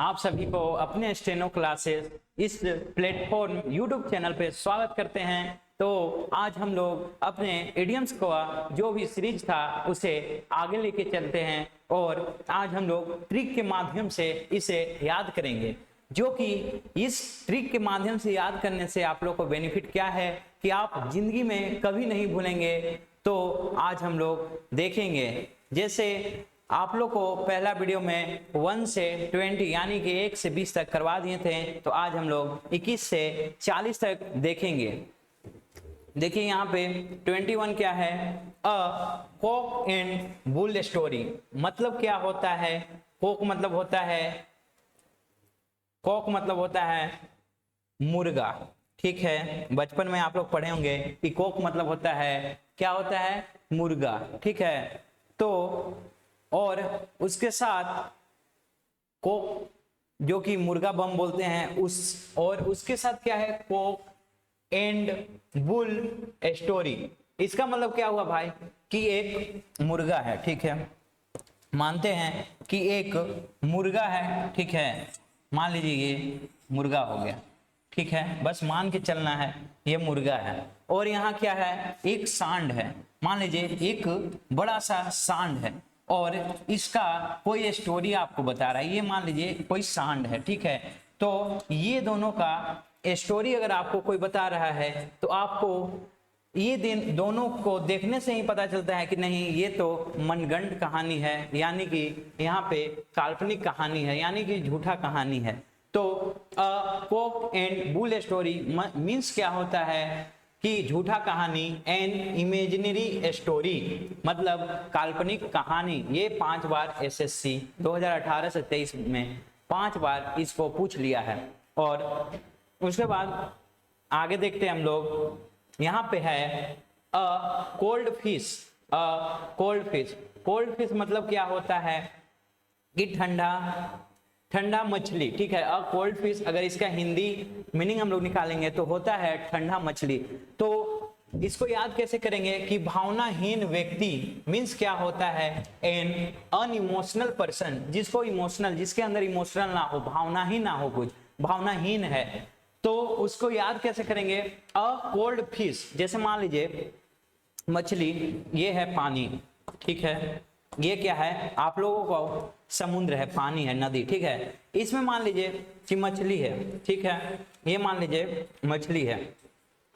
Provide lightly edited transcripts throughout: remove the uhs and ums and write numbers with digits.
आप सभी को अपने स्टेनो क्लासेस इस प्लेटफॉर्म यूट्यूब चैनल पे स्वागत करते हैं। तो आज हम लोग अपने इडियम्स का जो भी सीरीज था उसे आगे लेके चलते हैं और आज हम लोग ट्रिक के माध्यम से इसे याद करेंगे, जो कि इस ट्रिक के माध्यम से याद करने से आप लोग को बेनिफिट क्या है कि आप जिंदगी में कभी नहीं भूलेंगे। तो आज हम लोग देखेंगे, जैसे आप लोग को पहला वीडियो में 1 से 20 यानी कि 1 से 20 तक करवा दिए थे, तो आज हम लोग 21 से 40 तक देखेंगे। देखिए यहाँ पे 21 क्या है, a cock and bull story. मतलब क्या होता है, कॉक मतलब होता है मुर्गा। ठीक है, बचपन में आप लोग पढ़े होंगे कि कॉक मतलब होता है, क्या होता है, मुर्गा। ठीक है, तो और उसके साथ कोक जो कि मुर्गा बम बोलते हैं उसके साथ क्या है, कोक एंड बुल स्टोरी। इसका मतलब क्या हुआ भाई कि एक मुर्गा है। ठीक है, मानते हैं कि एक मुर्गा है। ठीक है, मान लीजिए ये मुर्गा हो गया। ठीक है, बस मान के चलना है ये मुर्गा है। और यहाँ क्या है, एक सांड है। मान लीजिए एक बड़ा सा सांड है और इसका कोई स्टोरी आपको बता रहा है। ये मान लीजिए कोई सांड है। ठीक है, तो ये दोनों का स्टोरी अगर आपको कोई बता रहा है तो आपको ये दोनों को देखने से ही पता चलता है कि नहीं, ये तो मनगढ़ंत कहानी है, यानी कि यहाँ पे काल्पनिक कहानी है, यानी कि झूठा कहानी है। तो cock and bull story means क्या होता है कि झूठा कहानी, एन इमेजिनरी स्टोरी मतलब काल्पनिक कहानी। ये 5 बार एसएससी 2018 से 23 में 5 बार इसको पूछ लिया है। और उसके बाद आगे देखते हैं हम लोग। यहाँ पे है a cold fish. Cold fish मतलब क्या होता है कि ठंडा मछली। ठीक है, अ कोल्ड फिश, अगर इसका हिंदी मीनिंग हम लोग निकालेंगे तो होता है ठंडा मछली। तो इसको याद कैसे करेंगे कि भावनाहीन व्यक्ति मीन्स क्या होता है, एन अनइमोशनल पर्सन, जिसके अंदर इमोशनल ना हो, भावना ही ना हो, कुछ भावनाहीन है। तो उसको याद कैसे करेंगे, अ कोल्ड फिश। जैसे मान लीजिए मछली, ये है पानी। ठीक है, ये क्या है, आप लोगों को समुद्र है, पानी है, नदी। ठीक है, इसमें मान लीजिए कि मछली है। ठीक है, ये मान लीजिए मछली है,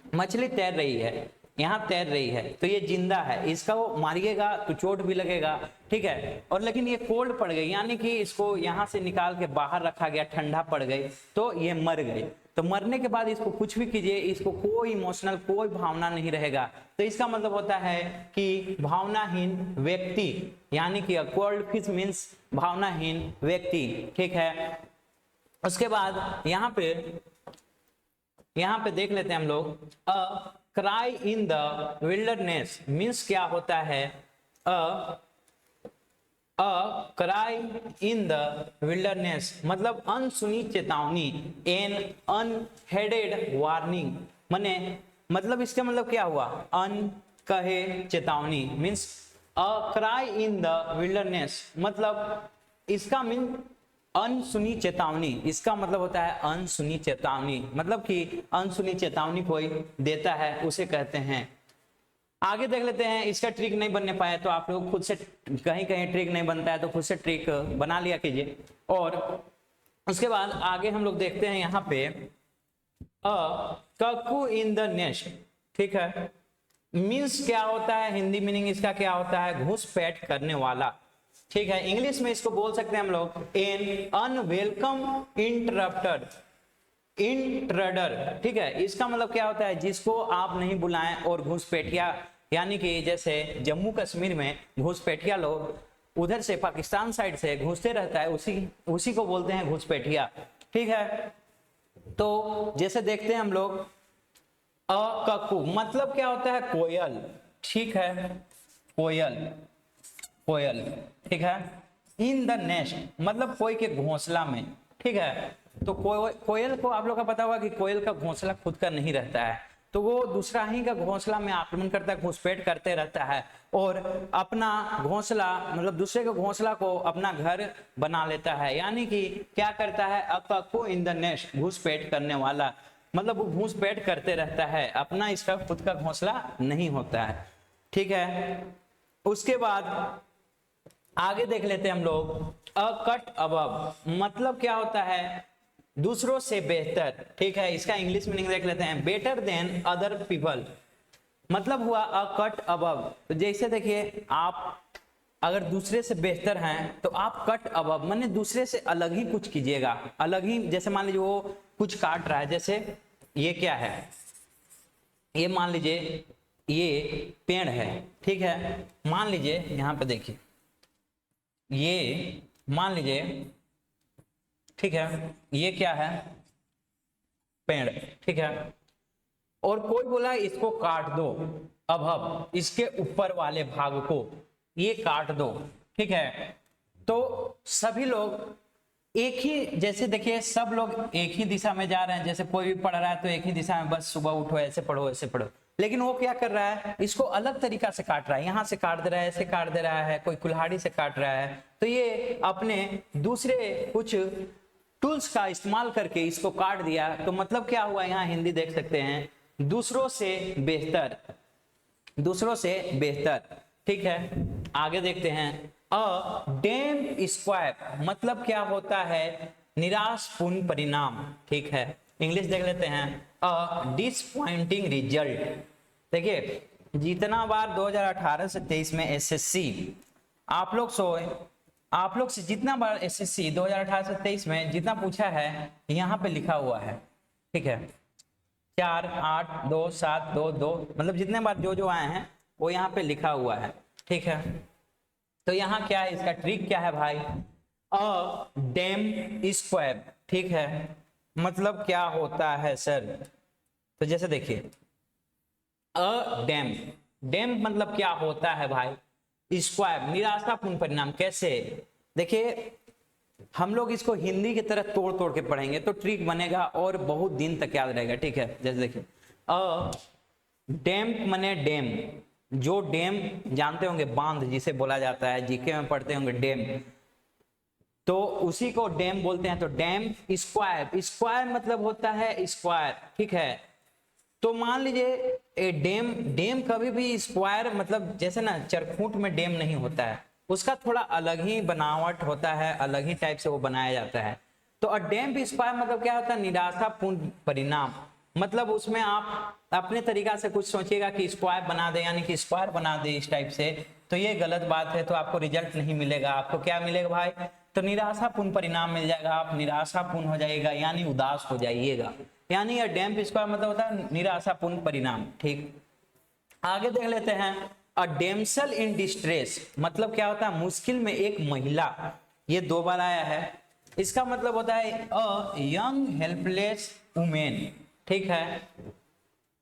मछली तैर रही है, यहाँ तैर रही है, तो ये जिंदा है। इसका वो मारिएगा तो चोट भी लगेगा। ठीक है, और लेकिन ये कोल्ड पड़ गई, यानी कि इसको यहाँ से निकाल के बाहर रखा गया, ठंडा पड़ गई, तो ये मर गई। तो मरने के बाद इसको कुछ भी कीजिए, इसको कोई इमोशनल, कोई भावना नहीं रहेगा। तो इसका मतलब होता है कि भावनाहीन व्यक्ति, यानी कि कोल्ड फिश मीन्स भावनाहीन व्यक्ति। ठीक है, उसके बाद यहाँ पे देख लेते हैं हम लोग, a cry in the wilderness means क्या होता है, a cry in the wilderness मतलब अनसुनी चेतावनी, एन अनहेडेड वार्निंग। मतलब इसका मतलब क्या हुआ, अनकहे चेतावनी means a cry in the wilderness, मतलब इसका मीन अनसुनी चेतावनी। इसका मतलब होता है अनसुनी चेतावनी, मतलब कि अनसुनी चेतावनी कोई देता है उसे कहते हैं। आगे देख लेते हैं। इसका ट्रिक नहीं बनने पाया तो आप लोग खुद से, कहीं ट्रिक नहीं बनता है तो खुद से ट्रिक बना लिया कीजिए। और उसके बाद आगे हम लोग देखते हैं यहाँ पे कक्कू इन द नेस्ट। ठीक है, मीन्स क्या होता है, हिंदी मीनिंग इसका क्या होता है, घुसपैठ करने वाला। ठीक है, इंग्लिश में इसको बोल सकते हैं हम लोग एन अनवेलकम इंट्रडर। ठीक है, इसका मतलब क्या होता है, जिसको आप नहीं बुलाएं और घुसपैठिया, यानी कि जैसे जम्मू कश्मीर में घुसपैठिया लोग उधर से पाकिस्तान साइड से घुसते रहता है, उसी को बोलते हैं घुसपैठिया। ठीक है, तो जैसे देखते हैं हम लोग, अ कक्कू मतलब क्या होता है, कोयल। ठीक है, कोयल। ठीक है, इन द नेस्ट मतलब कोई के घोंसला में। ठीक है, तो कोयल को आप लोग का पता होगा कि कोयल का घोंसला खुद का नहीं रहता है, तो वो दूसरा ही का घोंसला में आक्रमण करता है, घुसपैठ करते रहता है और अपना घोंसला मतलब दूसरे के घोंसला को अपना घर बना लेता है। यानी कि क्या करता है, अ कक्को इन द नेस्ट, घुसपैठ करने वाला, मतलब वो घुसपैठ करते रहता है, अपना इसका खुद का घोंसला नहीं होता है। ठीक है, उसके बाद आगे देख लेते हैं हम लोग, अ कट अबव मतलब क्या होता है, दूसरों से बेहतर। ठीक है, इसका इंग्लिश मीनिंग देख लेते हैं, बेटर देन अदर पीपल, मतलब हुआ अ कट अबव। तो जैसे देखिए, आप अगर दूसरे से बेहतर हैं तो आप कट अबव माने दूसरे से अलग ही कुछ कीजिएगा, अलग ही। जैसे मान लीजिए वो कुछ काट रहा है, जैसे ये क्या है, ये मान लीजिए ये पेड़ है। ठीक है, मान लीजिए यहाँ पे देखिए, ये मान लीजिए, ठीक है, ये क्या है, पेड़। ठीक है, और कोई बोला इसको काट दो, अब इसके ऊपर वाले भाग को ये काट दो। ठीक है, तो सभी लोग एक ही, जैसे देखिए सब लोग एक ही दिशा में जा रहे हैं, जैसे कोई भी पढ़ रहा है तो एक ही दिशा में, बस सुबह उठो ऐसे पढ़ो ऐसे पढ़ो। लेकिन वो क्या कर रहा है, इसको अलग तरीका से काट रहा है, यहाँ से काट दे रहा है, ऐसे काट दे रहा है, कोई कुल्हाड़ी से काट रहा है। तो ये अपने दूसरे कुछ टूल्स का इस्तेमाल करके इसको काट दिया। तो मतलब क्या हुआ, यहाँ हिंदी देख सकते हैं, दूसरों से बेहतर, दूसरों से बेहतर। ठीक है, आगे देखते हैं, अ डैम स्क्वायर मतलब क्या होता है, निराशपूर्ण परिणाम। ठीक है, इंग्लिश देख लेते हैं, अ डिसपॉइंटिंग रिजल्ट। देखिए, जितना बार 2018 से 23 में एसएससी आप लोग से जितना बार एसएससी 2018 से 23 में जितना पूछा है, यहाँ पे लिखा हुआ है। ठीक है, 4 8 2 7 2 2 मतलब जितने बार जो आए हैं वो यहाँ पे लिखा हुआ है। ठीक है, तो यहाँ क्या है, इसका ट्रिक क्या है भाई, अ डैम स्क्वायर। ठीक है, मतलब क्या होता है सर, तो जैसे देखिए, अ डैम, डैम मतलब क्या होता है भाई, स्क्वायर निराशापूर्ण परिणाम। कैसे, देखिए हम लोग इसको हिंदी की तरह तोड़ तोड़ के पढ़ेंगे तो ट्रिक बनेगा और बहुत दिन तक याद रहेगा। ठीक है, जैसे देखिए, अ डैम माने डैम, जो डैम जानते होंगे, बांध जिसे बोला जाता है, जीके में पढ़ते होंगे डैम, तो उसी को डैम बोलते हैं। तो डैम स्क्वायर, स्क्वायर मतलब होता है स्क्वायर। ठीक है, तो मान लीजिए डैम, डैम कभी भी स्क्वायर मतलब जैसे ना चरखूट में डैम नहीं होता है, उसका थोड़ा अलग ही बनावट होता है, अलग ही टाइप से वो बनाया जाता है। तो अ डैम स्क्वायर मतलब क्या होता है, निराशापूर्ण परिणाम। मतलब उसमें आप अपने तरीका से कुछ सोचिएगा कि स्क्वायर बना दे, यानी कि स्क्वायर बना दे इस टाइप से, तो ये गलत बात है, तो आपको रिजल्ट नहीं मिलेगा। आपको क्या मिलेगा भाई, तो निराशापूर्ण परिणाम मिल जाएगा, आप निराशापूर्ण हो जाएगा, यानी उदास हो जाइएगा। यानी यह डैम्प स्क्वायर मतलब होता है निराशापूर्ण परिणाम। ठीक, आगे देख लेते हैं, अ डेमसेल इन डिस्ट्रेस मतलब क्या होता है, मुश्किल में एक महिला। ये 2 बार आया है, इसका मतलब होता है अ यंग हेल्पलेस वुमेन। ठीक है,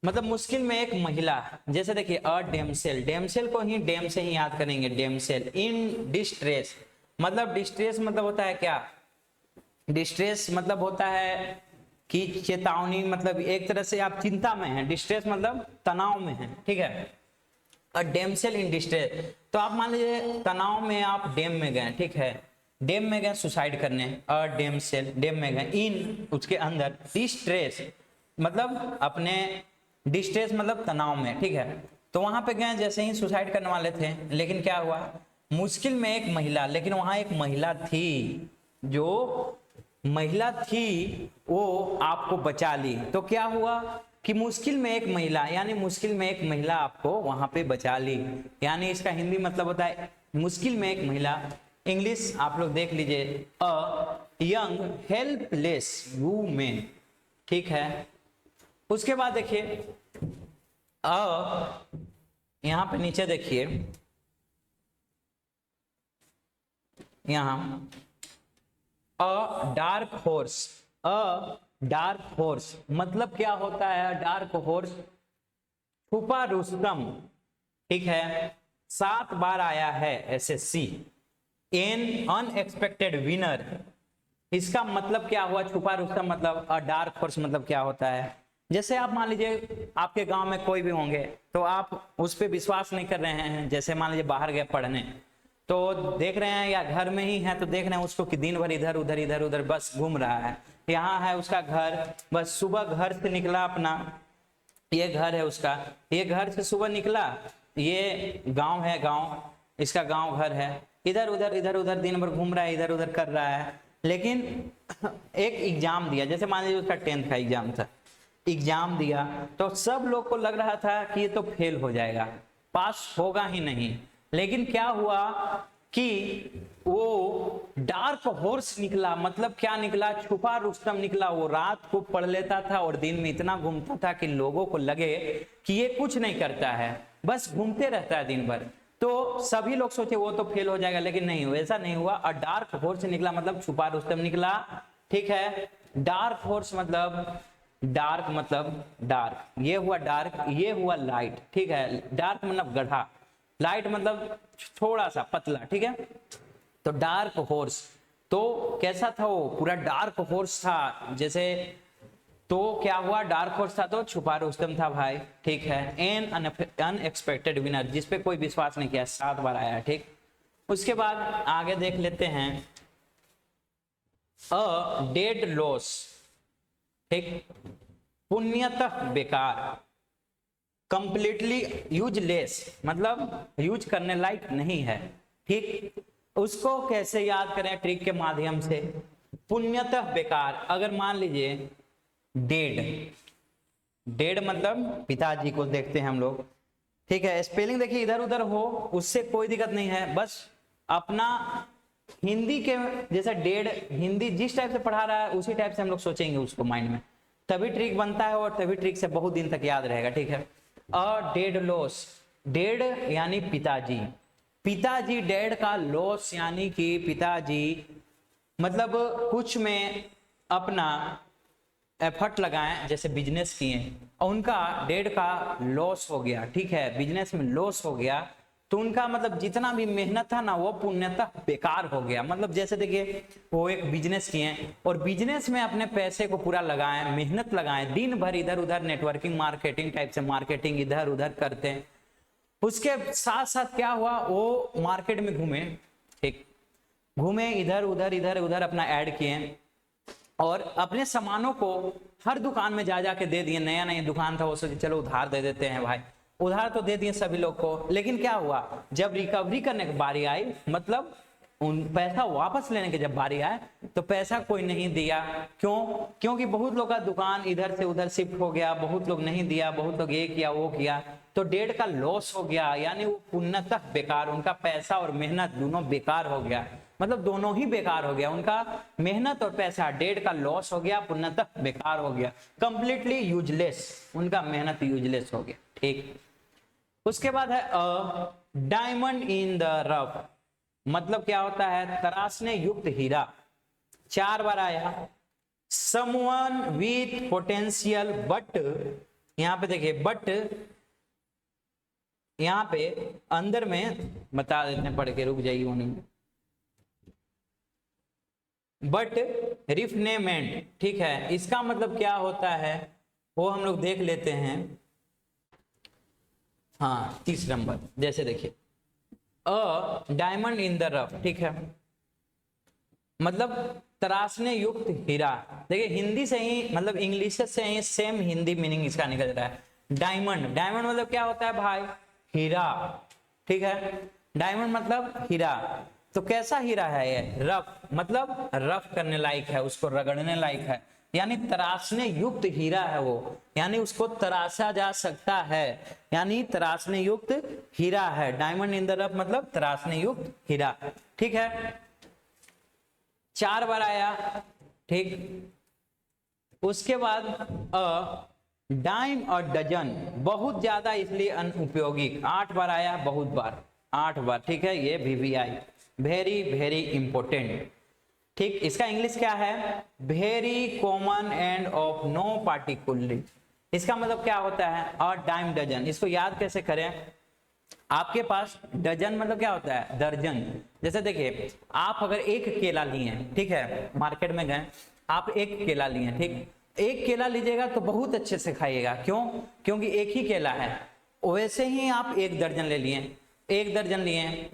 मतलब मुश्किल में एक महिला। जैसे देखिए, अ डेमसेल, डेमसेल को ही डैम से ही याद करेंगे, डेमसेल इन डिस्ट्रेस मतलब, डिस्ट्रेस मतलब होता है क्या, डिस्ट्रेस मतलब होता है कि चेतावनी, मतलब एक तरह से आप चिंता में हैं, डिस्ट्रेस मतलब तनाव में हैं। ठीक है, अ डेमसेल इन डिस्ट्रेस, तो आप मान लीजिए तनाव में आप डैम में गए। ठीक है, डैम में गए सुसाइड करने, अ डेमसेल डैम में गए, इन उसके अंदर, डिस्ट्रेस मतलब अपने, डिस्ट्रेस मतलब तनाव में। ठीक है, तो वहां पे गए, जैसे ही सुसाइड करने वाले थे, लेकिन क्या हुआ, मुश्किल में एक महिला, लेकिन वहां एक महिला थी, जो महिला थी वो आपको बचा ली। तो क्या हुआ कि मुश्किल में एक महिला, यानी मुश्किल में एक महिला आपको वहां पे बचा ली, यानी इसका हिंदी मतलब होता है मुश्किल में एक महिला। इंग्लिश आप लोग देख लीजिए, अ यंग हेल्पलेस वुमेन। ठीक है, उसके बाद देखिए, अ यहां पे नीचे देखिए, यहां अ डार्क हॉर्स, अ डार्क हॉर्स मतलब क्या होता है, डार्क हॉर्स छुपा रुस्तम। ठीक है, 7 बार आया है एसएससी, एन अनएक्सपेक्टेड विनर। इसका मतलब क्या हुआ, छुपा रुस्तम मतलब, अ डार्क हॉर्स मतलब क्या होता है, जैसे आप मान लीजिए आपके गांव में कोई भी होंगे तो आप उस पर विश्वास नहीं कर रहे हैं, जैसे मान लीजिए बाहर गए पढ़ने तो देख रहे हैं, या घर में ही है तो देख रहे हैं उसको कि दिन भर इधर उधर इधर उधर बस घूम रहा है। यहाँ है उसका घर, बस सुबह घर से निकला अपना, ये घर है उसका, ये घर से सुबह निकला, ये गांव है, गांव इसका गांव घर है, इधर उधर दिन भर घूम रहा है, इधर उधर कर रहा है। लेकिन एक एग्जाम दिया, जैसे मान लीजिए उसका 10th का एग्जाम था, एग्जाम दिया तो सब लोग को लग रहा था कि ये तो फेल हो जाएगा, पास होगा ही नहीं। लेकिन क्या हुआ कि वो डार्क हॉर्स निकला, मतलब क्या निकला, छुपा रुस्तम निकला। वो रात को पढ़ लेता था और दिन में इतना घूमता था कि लोगों को लगे कि ये कुछ नहीं करता है, बस घूमते रहता है दिन भर। तो सभी लोग सोचे वो तो फेल हो जाएगा, लेकिन नहीं हुआ, ऐसा नहीं हुआ। और डार्क हॉर्स निकला मतलब छुपा रुस्तम निकला, ठीक है। डार्क हॉर्स मतलब डार्क, ये हुआ डार्क, ये हुआ लाइट, ठीक है। डार्क मतलब गड्ढा, लाइट मतलब थोड़ा सा पतला, ठीक है। तो डार्क हॉर्स तो कैसा था, वो पूरा डार्क हॉर्स था जैसे। तो क्या हुआ, डार्क हॉर्स था तो छुपा रुस्तम था भाई, ठीक है। एन अनएक्सपेक्टेड विनर, जिसपे कोई विश्वास नहीं किया, 7 बार आया, ठीक। उसके बाद आगे देख लेते हैं, अ डेड लॉस, ठीक, पुण्यतः बेकार, कंप्लीटली यूजलेस मतलब यूज करने लायक नहीं है, ठीक। उसको कैसे याद करें, ट्रिक के माध्यम से। पुण्यतः बेकार, अगर मान लीजिए डेड मतलब पिताजी को देखते हैं हम लोग, ठीक है। स्पेलिंग देखिए इधर उधर हो, उससे कोई दिक्कत नहीं है, बस अपना हिंदी के जैसा डेड, हिंदी जिस टाइप से पढ़ा रहा है उसी टाइप से हम लोग सोचेंगे उसको माइंड में, तभी ट्रिक बनता है और तभी ट्रिक से बहुत दिन तक याद रहेगा, ठीक है। अ डेड लॉस, डेड यानी पिताजी, पिताजी डेड का लॉस यानी कि पिताजी मतलब कुछ में अपना एफर्ट लगाएं, जैसे बिजनेस किए और उनका डेड का लॉस हो गया, ठीक है, बिजनेस में लॉस हो गया, तो उनका मतलब जितना भी मेहनत था ना वो पुण्यतः बेकार हो गया। मतलब जैसे देखिए वो एक बिजनेस किए और बिजनेस में अपने पैसे को पूरा लगाएं, मेहनत लगाएं, दिन भर इधर उधर नेटवर्किंग मार्केटिंग टाइप से मार्केटिंग इधर उधर करते हैं। उसके साथ साथ क्या हुआ, वो मार्केट में घूमे, ठीक, घूमे इधर उधर अपना ऐड किए और अपने सामानों को हर दुकान में जा जाके दे दिए। नया नया दुकान था, वो सोचे चलो उधार दे देते हैं भाई, उधार तो दे दिए सभी लोग को। लेकिन क्या हुआ, जब रिकवरी करने की बारी आई, मतलब उन पैसा वापस लेने की जब बारी आए तो पैसा कोई नहीं दिया। क्यों? क्योंकि बहुत लोग का दुकान इधर से उधर शिफ्ट हो गया, बहुत लोग नहीं दिया, बहुत लोग ये किया वो किया, तो डेड का लॉस हो गया, यानी वो पुण्यतः बेकार, उनका पैसा और मेहनत दोनों बेकार हो गया, मतलब दोनों ही बेकार हो गया, उनका मेहनत और पैसा, डेड का लॉस हो गया, पुण्यतः बेकार हो गया, कंप्लीटली यूजलेस, उनका मेहनत यूजलेस हो गया, ठीक। उसके बाद है डायमंड इन द रफ, मतलब क्या होता है, तराशने युक्त हीरा, 4 बार आया। समवन विथ पोटेंशियल, बट यहां पे देखिए, बट यहां पे अंदर में बता देते हैं, पढ़ के रुक जाइए होने में, बट रिफनेमेंट, ठीक है, इसका मतलब क्या होता है वो हम लोग देख लेते हैं। हाँ 30 नंबर, जैसे देखिए a diamond in the rough, ठीक है, मतलब तराशने युक्त हीरा। देखिए हिंदी से ही मतलब इंग्लिश से ही सेम हिंदी मीनिंग इसका निकल रहा है। डायमंड, डायमंड मतलब क्या होता है भाई, हीरा, ठीक है, डायमंड मतलब हीरा। तो कैसा हीरा है ये, रफ, मतलब रफ करने लायक है, उसको रगड़ने लायक है, यानी तराशने युक्त हीरा है वो, यानी उसको तराशा जा सकता है, यानी तराशने युक्त हीरा है। डायमंड इन द रफ मतलब तराशने युक्त हीरा, ठीक है। 4 बार आया, ठीक। उसके बाद डाइम और डजन, बहुत ज्यादा इसलिए अनुपयोगी, 8 बार आया, बहुत बार, 8 बार, ठीक है। ये VVI, वेरी वेरी इंपोर्टेंट, ठीक। इसका इंग्लिश क्या है, very common and of no particular. इसका मतलब क्या होता है, और डाइम डजन, इसको याद कैसे करें, आपके पास डजन मतलब क्या होता है, दर्जन। जैसे देखिए आप अगर एक केला लिए, ठीक है, मार्केट में गए, आप एक केला लिए, ठीक, एक केला लीजिएगा तो बहुत अच्छे से खाइएगा, क्यों? क्योंकि एक ही केला है। वैसे ही आप 1 दर्जन ले लिए, 1 दर्जन लिए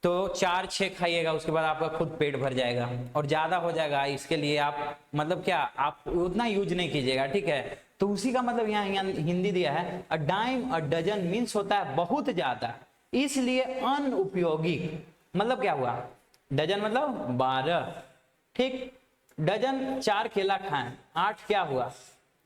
तो 4-6 खाइएगा, उसके बाद आपका खुद पेट भर जाएगा और ज्यादा हो जाएगा। इसके लिए आप मतलब क्या, आप उतना यूज नहीं कीजिएगा, ठीक है। तो उसी का मतलब यहाँ हिंदी दिया है, a dime a dozen means होता है बहुत ज्यादा, इसलिए अनुपयोगी। मतलब क्या हुआ, डजन मतलब 12, ठीक। डजन 4 केला खाएं, 8 क्या हुआ,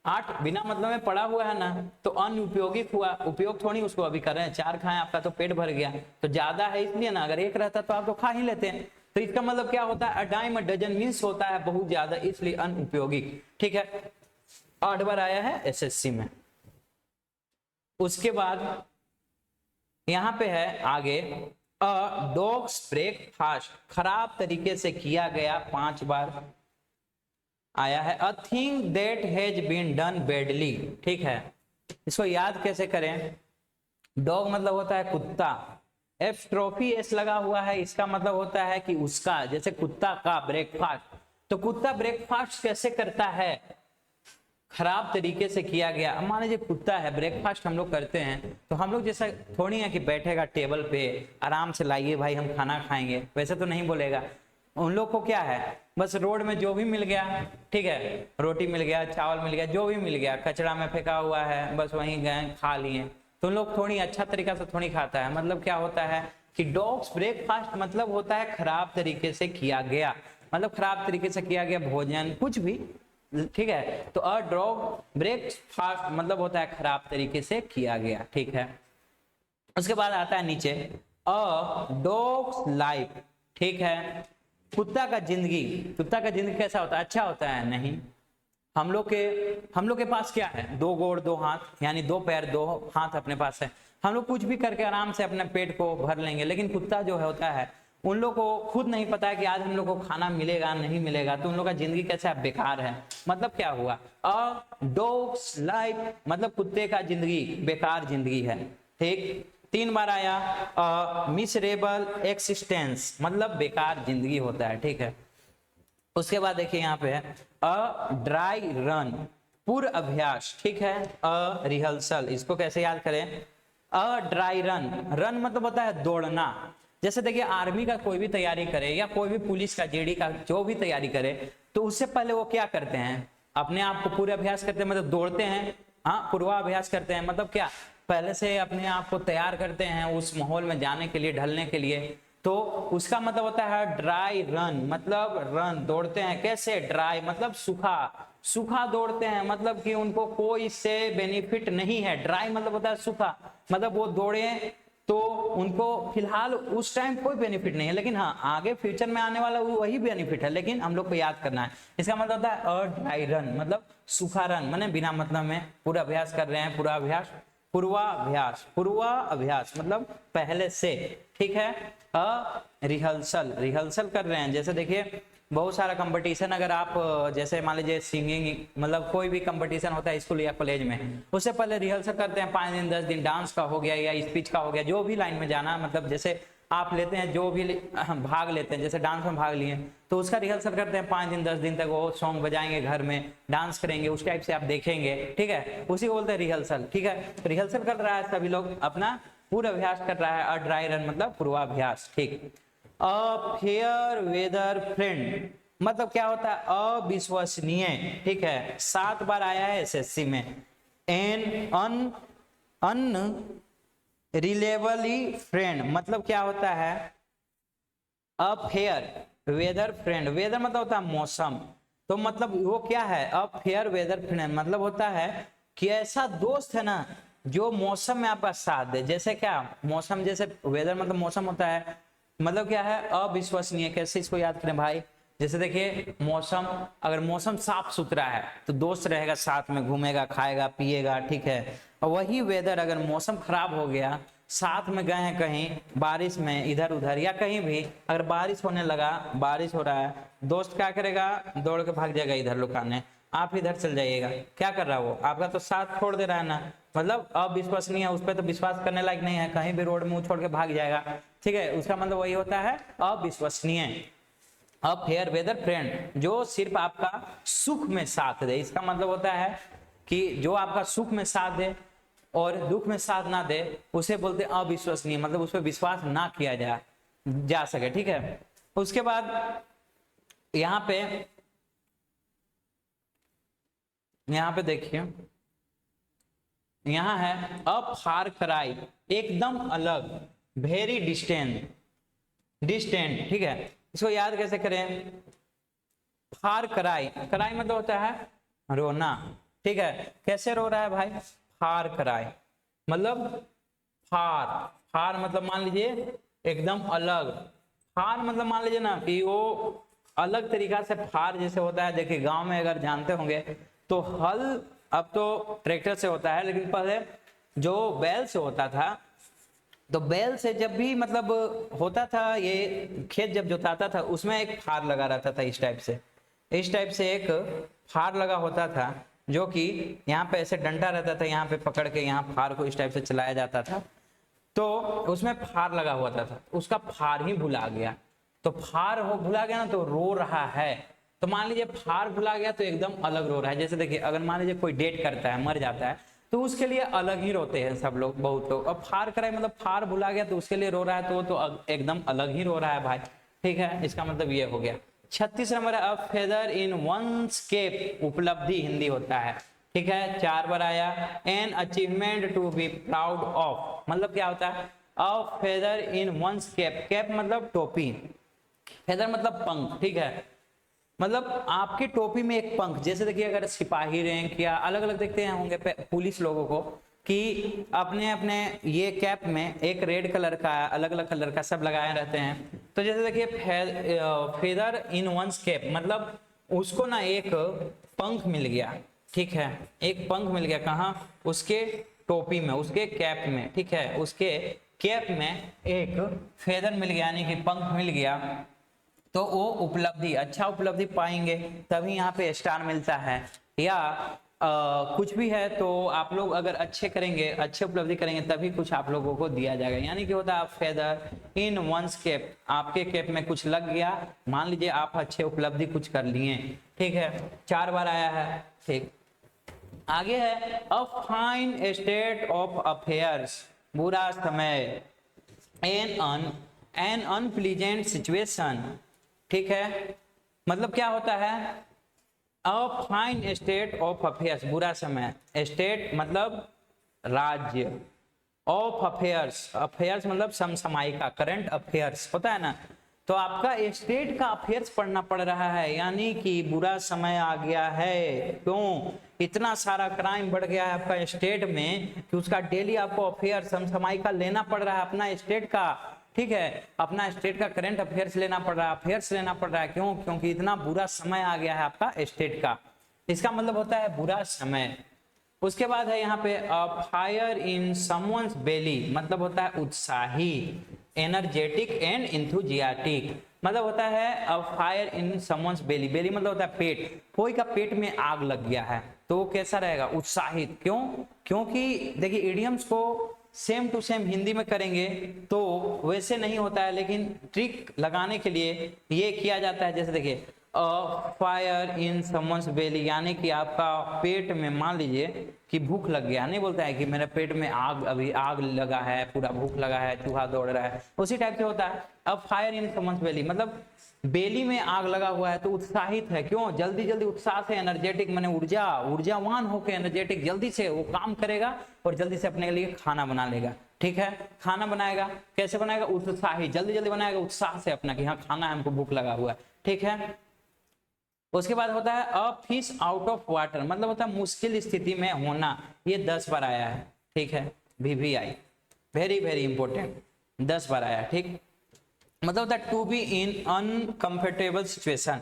8 बिना मतलब में पड़ा हुआ है ना, तो अनुपयोगी हुआ, उपयोग थोड़ी उसको अभी कर रहे हैं। 4 खाएं, आपका तो पेट भर गया, तो ज्यादा है इसलिए ना, अगर 1 रहता तो आप तो खा ही लेते हैं। तो इसका मतलब क्या होता है, a dime a dozen means होता है बहुत ज्यादा, इसलिए अनुपयोगी, ठीक है। 8 बार आया है एसएससी में। उसके बाद यहां पे है आगे, अ डॉग्स ब्रेकफास्ट खराब तरीके से किया गया, 5 बार आया है। A thing that has been done badly, ठीक है। इसको याद कैसे करें, डॉग मतलब होता है कुत्ता, एफ ट्रॉफी एस लगा हुआ है, इसका मतलब होता है कि उसका, जैसे कुत्ता का ब्रेकफास्ट, तो कुत्ता ब्रेकफास्ट कैसे करता है, खराब तरीके से किया गया। अब मान लीजिए कुत्ता है, ब्रेकफास्ट हम लोग करते हैं, तो हम लोग जैसा थोड़ी है कि बैठेगा टेबल पे आराम से, लाइए भाई हम खाना खाएंगे, वैसे तो नहीं बोलेगा। उन लोग को क्या है, बस रोड में जो भी मिल गया, ठीक है, रोटी मिल गया, चावल मिल गया, जो भी मिल गया, कचरा में फेंका हुआ है, बस वहीं गए खा लिए। तो उन लोग थोड़ी अच्छा तरीका से थोड़ी खाता है। मतलब क्या होता है कि डॉग्स ब्रेकफास्ट मतलब होता है खराब तरीके से किया गया, मतलब खराब तरीके से किया गया भोजन, कुछ भी, ठीक है। तो अ डॉग ब्रेकफास्ट मतलब होता है खराब तरीके से किया गया, ठीक है। उसके बाद आता है नीचे, अ डॉग्स लाइफ, ठीक है। कुत्ता का जिंदगी, कुत्ता का जिंदगी कैसा होता है, अच्छा होता है? नहीं। हम लोग के पास क्या है, 2 गोड़ 2 हाथ, यानी 2 पैर 2 हाथ अपने पास है, हम लोग कुछ भी करके आराम से अपने पेट को भर लेंगे। लेकिन कुत्ता जो है होता है, उन लोग को खुद नहीं पता है कि आज हम लोग को खाना मिलेगा नहीं मिलेगा, तो उन लोग का जिंदगी कैसा है, बेकार है। मतलब क्या हुआ, अ डॉग्स लाइफ मतलब कुत्ते का जिंदगी बेकार जिंदगी है, ठीक। 3 बार आया, मिसरेबल एक्सिस्टेंस मतलब बेकार जिंदगी होता है, ठीक है। उसके बाद देखिए यहाँ पे है, अ ड्राई रन पूर्व अभ्यास, ठीक है। अ रिहर्सल, इसको कैसे याद करें, अ ड्राई रन, रन मतलब होता है दौड़ना। जैसे देखिए आर्मी का कोई भी तैयारी करे या कोई भी पुलिस का जेडी का जो भी तैयारी करे, तो उससे पहले वो क्या करते हैं, अपने आप को पूरे अभ्यास करते हैं, मतलब दौड़ते हैं, हाँ पूर्वाभ्यास करते हैं। मतलब क्या, पहले से अपने आप को तैयार करते हैं उस माहौल में जाने के लिए, ढलने के लिए। तो उसका मतलब होता है ड्राई रन, मतलब रन दौड़ते हैं, कैसे, ड्राई मतलब सूखा, सूखा दौड़ते हैं, मतलब कि उनको कोई से बेनिफिट नहीं है। ड्राई मतलब होता है सूखा, मतलब वो दौड़े तो उनको फिलहाल उस टाइम कोई बेनिफिट नहीं है, लेकिन हाँ आगे फ्यूचर में आने वाला वही बेनिफिट है, लेकिन हम लोग को याद करना है। इसका मतलब होता है अ ड्राई रन मतलब सूखा रन, माने बिना मतलब में पूरा अभ्यास कर रहे हैं, पूरा अभ्यास, पूर्वाभ्यास, पूर्वाभ्यास मतलब पहले से, ठीक है। अ रिहर्सल, रिहर्सल कर रहे हैं। जैसे देखिए बहुत सारा कंपटीशन, अगर आप जैसे मान लीजिए सिंगिंग, मतलब कोई भी कंपटीशन होता है स्कूल या कॉलेज में, उससे पहले रिहर्सल करते हैं 5 दिन 10 दिन, डांस का हो गया या स्पीच का हो गया, जो भी लाइन में जाना, मतलब जैसे आप लेते हैं जो भी भाग लेते हैं, जैसे डांस में भाग लिए तो उसका रिहर्सल करते हैं 5 दिन 10 दिन तक, वो सॉन्ग बजाएंगे घर में, डांस करेंगे, उस टाइप से आप देखेंगे, ठीक है, उसी को बोलते हैं रिहर्सल, ठीक है। रिहर्सल कर रहा है सभी लोग, अपना पूरा अभ्यास कर रहा है। अ ड्राई रन मतलब पूर्वाभ्यास, ठीक। अ फेयर वेदर फ्रेंड मतलब क्या होता है, अविश्वसनीय, ठीक है। 7 बार आया है एसएससी में। एन अन रिलेबली फ्रेंड मतलब क्या होता है, a fair weather friend, weather मतलब होता है मौसम, तो मतलब वो क्या है, अ फेयर वेदर फ्रेंड मतलब होता है कि ऐसा दोस्त है ना जो मौसम में आपका साथ दे। जैसे क्या मौसम, जैसे वेदर मतलब मौसम होता है, मतलब क्या है, अविश्वसनीय। कैसे इसको याद करें भाई, जैसे देखिए मौसम, अगर मौसम साफ सुथरा है तो दोस्त रहेगा साथ में, घूमेगा खाएगा पिएगा, ठीक है। और वही वेदर अगर मौसम खराब हो गया, साथ में गए हैं कहीं बारिश में इधर उधर या कहीं भी, अगर बारिश होने लगा, बारिश हो रहा है, दोस्त क्या करेगा, दौड़ के भाग जाएगा इधर लुकाने, आप इधर चल जाइएगा। क्या कर रहा है वो, आपका तो साथ छोड़ दे रहा है ना, मतलब अविश्वसनीय है, उस पर तो विश्वास करने लायक नहीं है, कहीं भी रोड में छोड़ के भाग जाएगा, ठीक है। उसका मतलब वही होता है अविश्वसनीय। अ फेयर वेदर फ्रेंड, जो सिर्फ आपका सुख में साथ दे। इसका मतलब होता है कि जो आपका सुख में साथ दे और दुख में साथ ना दे, उसे बोलते हैं अविश्वसनीय, मतलब उस पर विश्वास ना किया जा सके। ठीक है, उसके बाद यहाँ पे देखिए, यहाँ है अ फार क्राई, एकदम अलग, वेरी डिस्टेंट, ठीक है। इसको याद कैसे करें? फार क्राई, क्राई मतलब होता है रोना, ठीक है। कैसे रो रहा है भाई? फार क्राई मतलब फार, फार मतलब मान लीजिए एकदम अलग, फार मतलब मान लीजिए ना कि वो अलग तरीका से फार जैसे होता है। देखिए गांव में अगर जानते होंगे तो हल अब तो ट्रैक्टर से होता है, लेकिन पहले जो बैल से होता था, तो बैल से जब भी मतलब होता था, ये खेत जब जोताता था उसमें एक फार लगा रहता था, इस टाइप से एक फार लगा होता था, जो कि यहाँ पे ऐसे डंडा रहता था, यहाँ पे पकड़ के यहाँ फार को इस टाइप से चलाया जाता था। तो उसमें फार लगा हुआ था, उसका फार ही भुला गया, तो फार हो भुला गया ना, तो रो रहा है। तो मान लीजिए फार भुला गया तो एकदम अलग रो रहा है। जैसे देखिए अगर मान लीजिए कोई डेट करता है, मर जाता है, तो उसके लिए अलग ही रोते हैं सब लोग, बहुत लोग। अब फार कराए मतलब फार भुला गया तो उसके लिए रो रहा है, तो वो तो एकदम अलग ही रो रहा है भाई। ठीक है, इसका मतलब ये हो गया। 36 number, a feather in one's cap, उपलब्धि हिंदी होता है। ठीक है, 4 बार आया। An achievement to be proud of, मतलब क्या होता है? A feather in one's cap, cap मतलब टोपी, फेदर मतलब पंख। ठीक है, मतलब आपकी टोपी में एक पंख, जैसे देखिए अगर सिपाही रैंक या अलग अलग देखते हैं होंगे पुलिस लोगों को कि अपने अपने ये कैप में एक रेड कलर का, अलग अलग कलर का सब लगाए रहते हैं। तो जैसे देखिए फेदर इन वंस कैप मतलब उसको ना एक पंख मिल गया। ठीक है, एक पंख मिल गया, कहाँ? उसके टोपी में, उसके कैप में। ठीक है, उसके कैप में एक फेदर मिल गया, यानी कि पंख मिल गया, तो वो उपलब्धि, अच्छा उपलब्धि पाएंगे तभी यहाँ पे स्टार मिलता है। या कुछ भी है तो आप लोग अगर अच्छे करेंगे, अच्छे उपलब्धि करेंगे, तभी कुछ आप लोगों को दिया जाएगा। यानी कि होता है फेदर इन वंस कैप, आपके कैप में कुछ लग गया, मान लीजिए आप अच्छे उपलब्धि कुछ कर लिए। ठीक है, 4 बार आया है। ठीक, आगे है a fine state of affairs, बुरा समय, एन अनप्लीजेंट सिचुएशन। ठीक है, मतलब क्या होता है? A fine state of affairs, बुरा समय, स्टेट मतलब राज्य, ऑफ अफेयर्स, अफेयर्स मतलब समसामयिका, करंट अफेयर्स होता है ना, तो आपका स्टेट का अफेयर्स पढ़ना पड़ रहा है, यानी कि बुरा समय आ गया है। क्यों? इतना सारा क्राइम बढ़ गया है आपका स्टेट में कि उसका डेली आपको अफेयर्स समसामयिका लेना पड़ रहा है अपना स्टेट का। ठीक है, अपना स्टेट का करंट अफेयर्स लेना पड़ रहा है, अफेयर्स लेना पड़ रहा है। क्यों? क्योंकि इतना बुरा समय आ गया है आपका स्टेट का, इसका मतलब होता है बुरा समय। उसके बाद है यहाँ पे फायर इन समवन्स बेली, मतलब होता है उत्साही, एनर्जेटिक एंड इंथुजियाटिक, मतलब होता है फायर इन समवन्स बेली, बेली मतलब होता है पेट, कोई का पेट में आग लग गया है तो वो कैसा रहेगा? उत्साहित। क्यों? क्योंकि देखिए इडियम्स को सेम टू सेम हिंदी में करेंगे तो वैसे नहीं होता है, लेकिन ट्रिक लगाने के लिए ये किया जाता है। जैसे देखिए फायर इन समवन्स बेली, यानी कि आपका पेट में मान लीजिए कि भूख लग गया, नहीं बोलता है कि मेरे पेट में आग, अभी आग लगा है, पूरा भूख लगा है, चूहा दौड़ रहा है, उसी टाइप से होता है। अब फायर इन समवन्स बेली मतलब बेली में आग लगा हुआ है तो उत्साहित है। क्यों? जल्दी जल्दी उत्साह से, एनर्जेटिक माने ऊर्जावान होकर एनर्जेटिक, जल्दी से वो काम करेगा और जल्दी से अपने लिए खाना बना लेगा। ठीक है, खाना बनाएगा, कैसे बनाएगा? उत्साही, जल्दी जल्दी बनाएगा उत्साह से अपना कि हाँ खाना है, हमको भूख लगा हुआ है। ठीक है, उसके बाद होता है अ फिश आउट ऑफ वाटर, मतलब होता है मुश्किल स्थिति में होना, ये 10 बार आया है। ठीक है, VVI, वेरी वेरी इंपॉर्टेंट, 10 बार आया। ठीक, मतलब होता है to be in uncomfortable situation.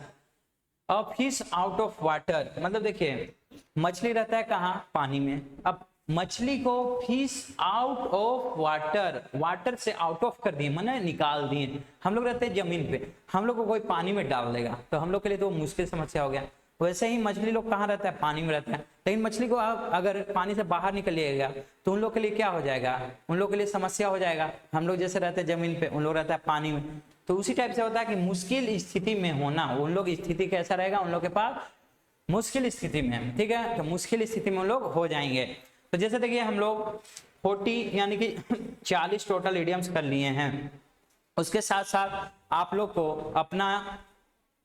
A fish out of water मतलब देखिए मछली रहता है कहाँ? पानी में। अब मछली को fish out of water, water से आउट ऑफ कर दिए, माने निकाल दिए। हम लोग रहते हैं जमीन पे, हम लोग को कोई पानी में डाल देगा तो हम लोग के लिए तो मुश्किल समस्या हो गया। वैसे ही मछली लोग कहाँ रहता है? पानी में रहता है। लेकिन मछली को अगर पानी से बाहर निकलिएगा तो उन लोग के लिए क्या हो जाएगा? उन लोग के लिए समस्या हो जाएगा। हम लोग जैसे रहते हैं जमीन पे, उन लोग रहता है पानी में। तो उसी टाइप से होता है कि मुश्किल स्थिति में होना, उन लोग स्थिति कैसा रहेगा, उन लोग के पास मुश्किल स्थिति में, ठीक है, तो मुश्किल स्थिति में उन लोग हो जाएंगे। तो जैसे देखिए हम लोग 40 यानी कि 40 टोटल इडियम्स कर लिए हैं। उसके साथ साथ आप लोग को अपना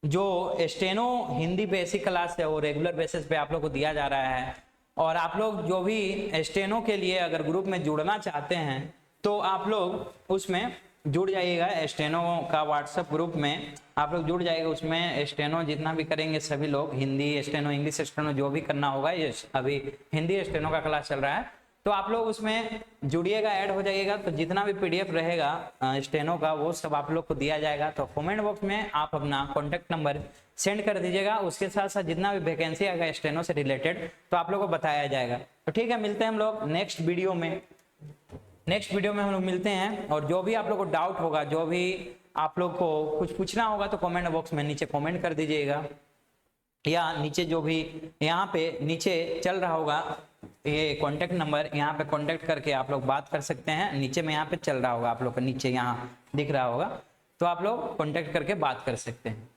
जो स्टेनो हिंदी बेसिक क्लास है वो रेगुलर बेसिस पे आप लोग को दिया जा रहा है। और आप लोग जो भी स्टेनो के लिए अगर ग्रुप में जुड़ना चाहते हैं तो आप लोग उसमें जुड़ जाइएगा। स्टेनो का व्हाट्सएप ग्रुप में आप लोग जुड़ जाइएगा। उसमें स्टेनो जितना भी करेंगे सभी लोग, हिंदी स्टेनो, इंग्लिश स्टेनो, जो भी करना होगा, ये अभी हिंदी स्टेनो का क्लास चल रहा है, तो आप लोग उसमें जुड़िएगा, ऐड हो जाइएगा। तो जितना भी पीडीएफ रहेगा स्टेनो का वो सब आप लोग को दिया जाएगा। तो कमेंट बॉक्स में आप अपना कॉन्टैक्ट नंबर सेंड कर दीजिएगा। उसके साथ साथ जितना भी वैकेंसी आएगा स्टेनो से रिलेटेड तो आप लोग को बताया जाएगा। तो ठीक है, मिलते हैं हम लोग नेक्स्ट वीडियो में। नेक्स्ट वीडियो में हम लोग मिलते हैं। और जो भी आप लोग को डाउट होगा, जो भी आप लोग को कुछ पूछना होगा तो कमेंट बॉक्स में नीचे कमेंट कर दीजिएगा, या नीचे जो भी यहाँ पे नीचे चल रहा होगा ये कॉन्टैक्ट नंबर, यहाँ पे कॉन्टैक्ट करके आप लोग बात कर सकते हैं। नीचे में यहाँ पे चल रहा होगा, आप लोग को नीचे यहाँ दिख रहा होगा, तो आप लोग कॉन्टैक्ट करके बात कर सकते हैं।